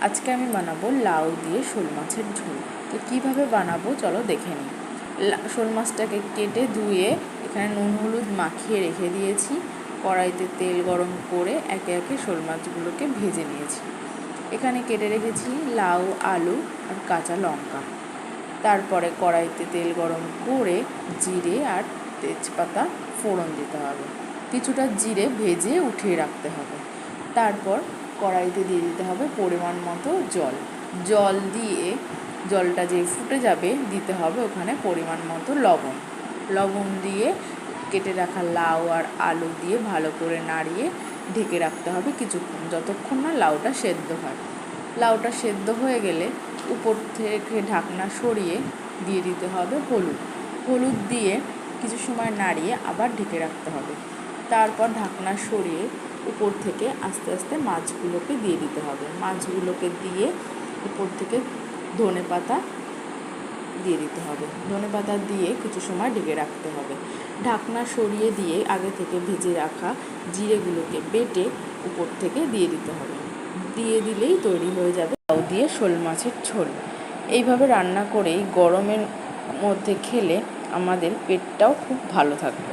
আজকে আমি বানাবো লাউ দিয়ে শোল মাছের ঝোল। তো কীভাবে বানাবো চলো দেখে নিই। শোল মাছটাকে কেটে ধুয়ে এখানে নুন হলুদ মাখিয়ে রেখে দিয়েছি। কড়াইতে তেল গরম করে একে একে শোল মাছগুলোকে ভেজে নিয়েছি। এখানে কেটে রেখেছি লাউ, আলু আর কাঁচা লঙ্কা। তারপরে কড়াইতে তেল গরম করে জিরে আর তেজপাতা ফোড়ন দিতে হবে। কিছুটা জিরে ভেজে উঠিয়ে রাখতে হবে। তারপর কড়াইতে দিয়ে দিতে হবে পরিমাণ মতো জল দিয়ে জলটা যে ফুটে যাবে দিতে হবে ওখানে পরিমাণ মতো লবণ দিয়ে কেটে রাখা লাউ আর আলু দিয়ে ভালো করে নাড়িয়ে ঢেকে রাখতে হবে কিছুক্ষণ, যতক্ষণ না লাউটা সেদ্ধ হয়। লাউটা সেদ্ধ হয়ে গেলে উপর থেকে ঢাকনা সরিয়ে দিয়ে দিতে হবে হলুদ দিয়ে কিছু সময় নাড়িয়ে আবার ঢেকে রাখতে হবে। তারপর ঢাকনা সরিয়ে উপর থেকে আস্তে আস্তে মাছগুলোকে দিয়ে দিতে হবে। মাছগুলোকে দিয়ে উপর থেকে ধনেপাতা দিয়ে দিতে হবে। ধনেপাতা দিয়ে কিছু সময় ঢেকে রাখতে হবে। ঢাকনা সরিয়ে দিয়ে আগে থেকে ভেজে রাখা জিরেগুলোকে বেটে উপর থেকে দিয়ে দিতে হবে। দিয়ে দিলেই তৈরি হয়ে যাবে লাউ দিয়ে শোল মাছের ঝোল। এইভাবে রান্না করেই গরমের মধ্যে খেলে আমাদের পেটটাও খুব ভালো থাকবে।